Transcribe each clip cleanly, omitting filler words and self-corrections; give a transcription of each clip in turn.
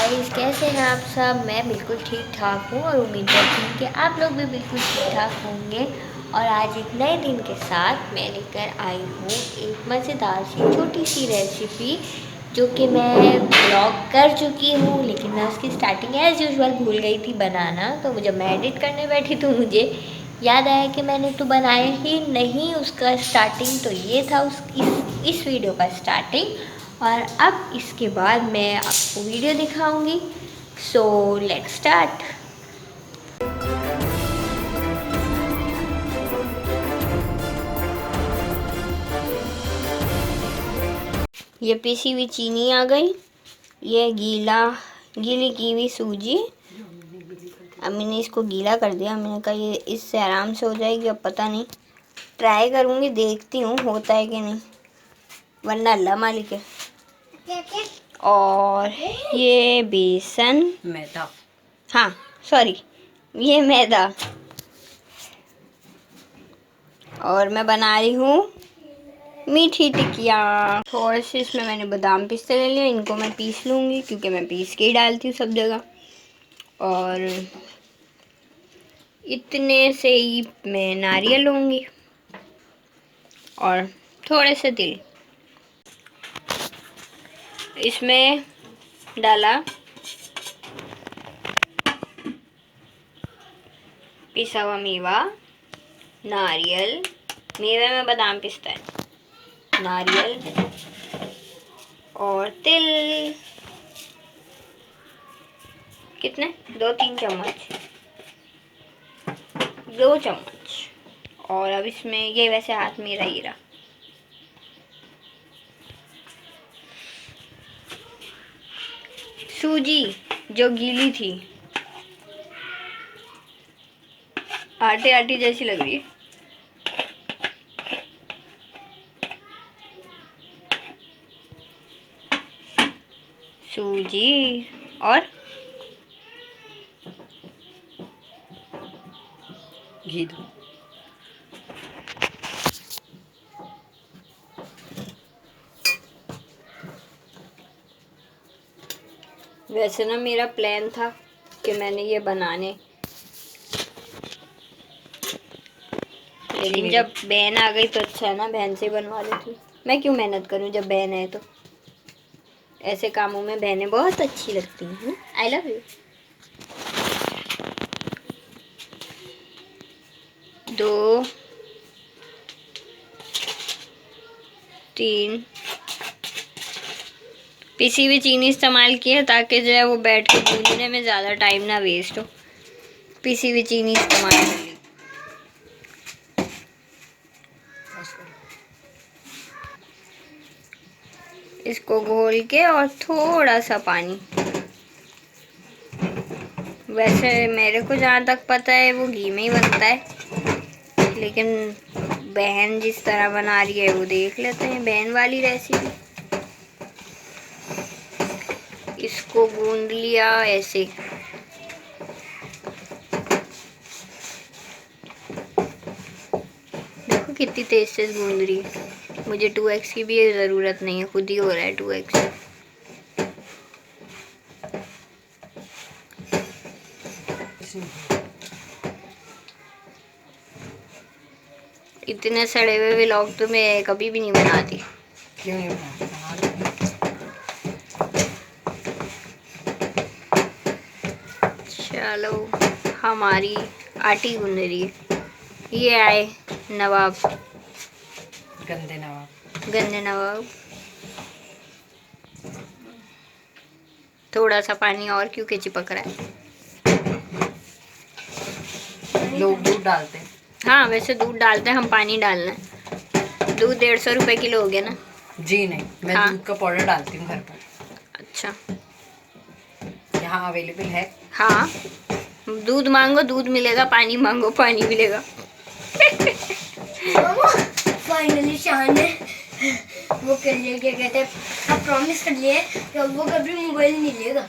Guys, कैसे हैं आप सब। मैं बिल्कुल ठीक ठाक हूँ और उम्मीद करती हूँ कि आप लोग भी बिल्कुल ठीक ठाक होंगे। और आज एक नए दिन के साथ मैं लेकर आई हूँ एक मज़ेदार सी छोटी सी रेसिपी, जो कि मैं ब्लॉग कर चुकी हूँ, लेकिन मैं उसकी स्टार्टिंग एज़ यूजुअल भूल गई थी बनाना। तो जब मैं एडिट करने बैठी तो मुझे याद आया कि मैंने तो बनाया ही नहीं उसका स्टार्टिंग। तो ये था इस वीडियो का स्टार्टिंग। और अब इसके बाद मैं आपको वीडियो दिखाऊंगी। So let's start. ये पिसी हुई चीनी आ गई, ये गीली की हुई सूजी। अब मैंने इसको गीला कर दिया। मैंने कहा ये इससे आराम से हो जाएगी। अब पता नहीं, ट्राई करूँगी, देखती हूँ होता है कि नहीं, वरना अल्लाह मालिक है। और ये बेसन, मैदा, हाँ सॉरी, ये मैदा। और मैं बना रही हूँ मीठी टिकिया। थोड़े से इसमें मैंने बादाम पिस्ते ले लिए, इनको मैं पीस लूँगी क्योंकि मैं पीस के ही डालती हूँ सब जगह। और इतने से ही मैं नारियल लूँगी और थोड़े से तिल। इसमें डाला पिसा हुआ मेवा, नारियल, मेवे में बादाम पिस्ता है, नारियल और तिल। कितने? 2-3 चम्मच, 2 चम्मच। और अब इसमें ये वैसे हाथ मेरा ही रहा। सूजी जो गीली थी, आटे आटी जैसी लग रही है। सूजी और घी दो। वैसे ना मेरा प्लान था कि मैंने ये बनाने, लेकिन जब बहन आ गई तो अच्छा है ना, बहन से बनवा लेती। मैं क्यों मेहनत करूं जब बहन है तो। ऐसे कामों में बहनें बहुत अच्छी लगती हैं। I love you. 2 3 पिसी हुई चीनी इस्तेमाल की है ताकि जो है वो बैठ के गूंदने में ज़्यादा टाइम ना वेस्ट हो। पिसी हुई चीनी इस्तेमाल कर ली। इसको घोल के और थोड़ा सा पानी। वैसे मेरे को जहाँ तक पता है वो घी में ही बनता है, लेकिन बहन जिस तरह बना रही है वो देख लेते हैं, बहन वाली रेसिपी। इसको गूंद लिया ऐसे। देखो कितनी तेज से गूंद रही है। मुझे 2x की भी ज़रूरत नहीं है, खुद ही हो रहा है 2x। इतने सड़े हुए व्लॉग तो मैं कभी भी नहीं बनाती। क्यों नहीं बनाते? चलो, हमारी आटी गूंद रही है। ये आए नवाब, गंदे नवाब। गंदे नवाब। थोड़ा सा पानी और क्योंकि चिपक रहा है। लोग दूध डालते हैं। हाँ वैसे दूध डालते हैं, हम पानी डालना है। दूध 150 रुपए किलो हो गया ना। जी नहीं, मैं हाँ। दूध का पाउडर डालती हूँ घर पर। अच्छा, यहाँ अवेलेबल है। हाँ, दूध मांगो दूध मिलेगा, पानी मांगो पानी मिलेगा। फाइनली शान ने वो कर लिया, क्या कहते हैं, अब प्रॉमिस कर लिया कि अब वो कभी मोबाइल नहीं लेगा।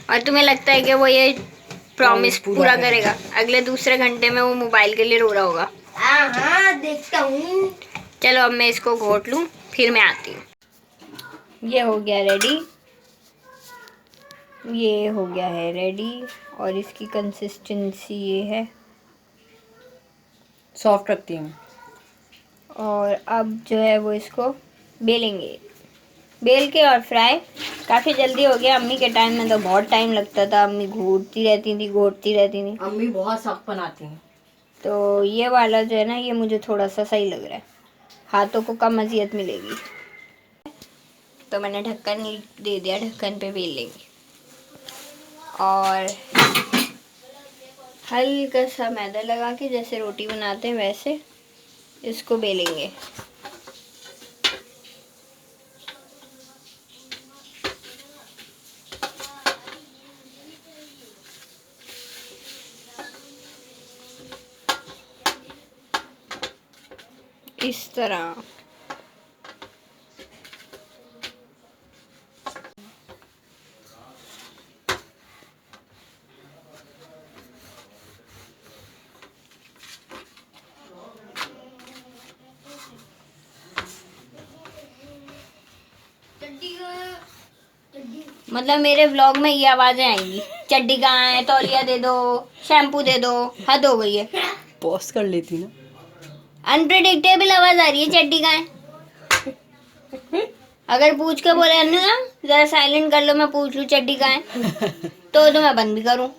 और तुम्हें लगता है कि वो ये प्रॉमिस पूरा करेगा? अगले दूसरे घंटे में वो मोबाइल के लिए रो रहा होगा। हाँ हाँ देखता हूँ। चलो अब मैं इसको घोट लूँ, फिर मैं आती हूँ। ये हो गया रेडी। ये हो गया है रेडी और इसकी कंसिस्टेंसी ये है। सॉफ्ट रखती हूँ। और अब जो है वो इसको बेलेंगे, बेल के और फ्राई। काफ़ी जल्दी हो गया, अम्मी के टाइम में तो बहुत टाइम लगता था, अम्मी घूरती रहती थी। अम्मी बहुत सख्त बनाती हैं। तो ये वाला जो है ना, ये मुझे थोड़ा सा सही लग रहा है, हाथों को कम अजियत मिलेगी। तो मैंने ढक्कन दे दिया, ढक्कन पे बेल लेंगे और हल्का सा मैदा लगा के जैसे रोटी बनाते हैं वैसे इसको बेलेंगे। इस तरह। मतलब मेरे व्लॉग में ये आवाजें आएंगी, चड्डी कहाँ है, तौलिया दे दो, शैम्पू दे दो, हद हो गई है। पॉज कर लेती ना। अनप्रिडिक्टेबल आवाज आ रही है, चड्डी कहाँ है। अगर पूछ के बोले ना जरा साइलेंट कर लो, मैं पूछ लूँ चड्डी कहाँ है, तो मैं बंद भी करूँ।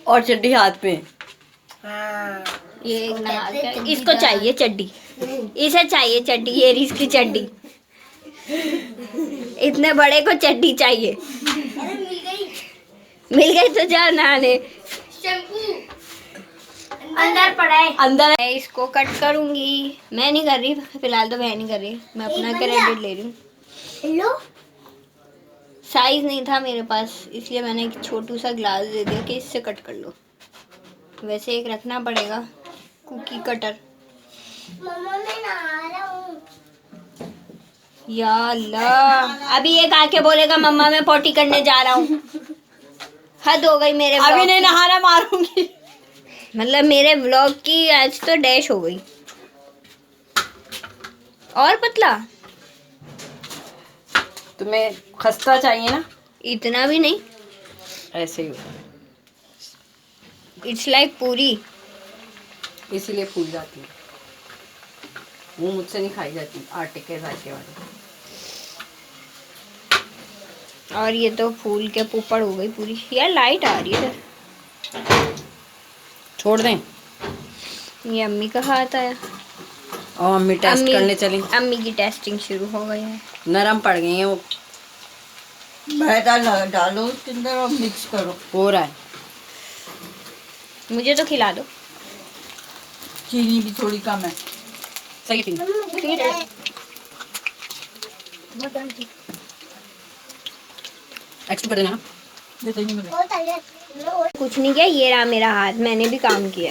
और चड्डी हाथ में। ये एक नहा के इसको चाहिए चड्डी, इसे चाहिए चड्डी, ये रही इसकी चड्डी। इतने बड़े को चड्डी चाहिए। मिल गई तो जा नहाने। अंदर पड़ा है, अंदर। मैं इसको कट करूंगी, मैं नहीं कर रही फिलहाल, तो मैं नहीं कर रही, मैं अपना क्रेडिट ले रही हूँ। साइज नहीं था मेरे पास, इसलिए मैंने एक छोटू सा ग्लास दे दिया कि इससे कट कर लो। वैसे एक रखना पड़ेगा कुकी कटर। मम्मा मैं नहा रहा हूँ। या अल्लाह, अभी ये आके बोलेगा मम्मा मैं पोटी करने जा रहा हूँ। हद हो गई मेरे अभी नहीं नहाना, मारूंगी। मतलब मेरे व्लॉग की आज तो डैश हो गई। और पतला तुम्हें खस्ता चाहिए ना? इतना भी नहीं, ऐसे ही होता है, इट्स लाइक पूरी। इसीलिए फूल जाती है। वो मुझसे नहीं खाई जाती आटे के जाके वाली। और ये तो फूल के पुपड़ हो गई पूरी। यार लाइट आ रही है, छोड़ दें। ये अम्मी का हाथ आया। और अम्मी टेस्ट करने चली। अम्मी की टेस्टिंग शुरू हो गई है। नरम पड़ गई है वो। मैदा डालो उसके अंदर और मिक्स करो। हो रहा है। मुझे तो खिला दो। चीनी भी थोड़ी कम है। सही थी। एक्स्ट्रा कर देना। कुछ नहीं किया, ये रहा मेरा हाथ, मैंने भी काम किया।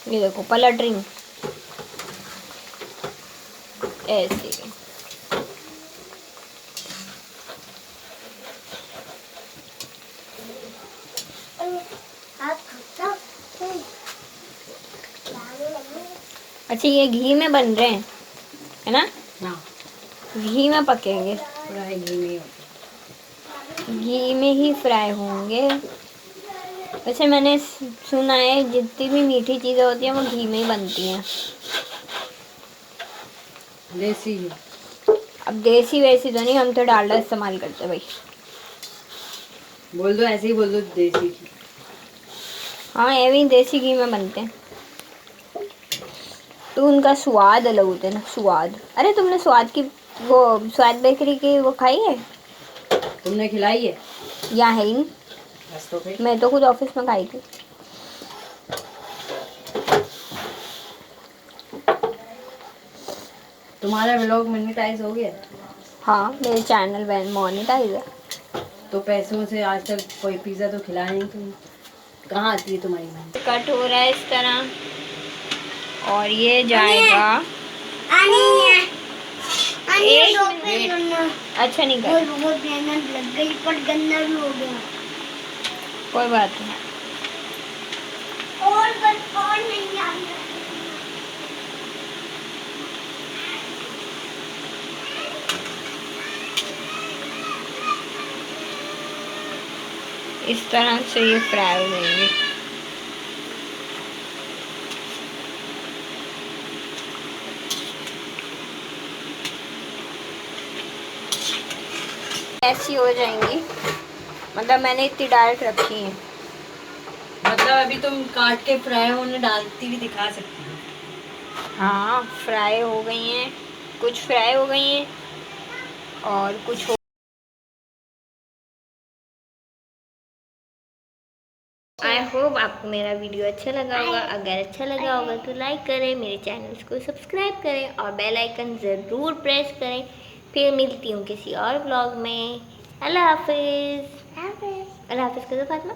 ये देखो पलट रही हूँ ऐसे। अच्छा ये घी में बन रहे हैं है ना? हाँ, घी में पकेंगे, फ्राई घी में होता घी में ही फ्राई होंगे। वैसे मैंने सुना है जितनी भी मीठी चीज़ें होती हैं वो घी में ही बनती हैं। है। देसी घी। अब देसी वैसी तो नहीं, हम तो डालडा इस्तेमाल करते भाई। बोल दो, ऐसे ही बोल दो, देसी घी। हाँ ये भी देसी घी में बनते हैं, तो उनका स्वाद अलग होता है ना, स्वाद। अरे तुमने स्वाद की वो स्वाद बेकरी की वो खाई है? तुमने खिलाई है? यहाँ है ही नहीं। बस तो फिर। मैं तो खुद ऑफिस में खाई थी। तुम्हारा व्लॉग मोनेटाइज हो गया? हाँ मेरे चैनल मोनेटाइज है। तो पैसों से आज तक कोई पिज़्ज़ा तो खिलाया नहीं तुम। कहाँ आती है तुम्हारी मन? कट हो रहा है इस तरह और ये जाएगा एक मिनट। अच्छा नहीं कर, बहुत मेहनत लग गई पर गंदा भी हो गया। कोई बात नहीं। और बस और नहीं आना। इस तरह से ये फ्राई हो जाएंगे। ऐसी हो जाएंगी, मतलब मैंने इतनी डार्क रखी है। मतलब अभी तुम काट के फ्राई होने डालती भी दिखा सकती हो। हाँ, फ्राई हो गई हैं, कुछ फ्राई हो गई हैं और कुछ हो। आई होप आपको मेरा वीडियो अच्छा लगा होगा। अगर अच्छा लगा होगा तो लाइक करें, मेरे चैनल्स को सब्सक्राइब करें और बेल आइकन ज़रूर प्रेस करें। फिर मिलती हूँ किसी और ब्लॉग में। अल्लाह हाफिज़। अल्लाह हाफिज़ करो फातिमा।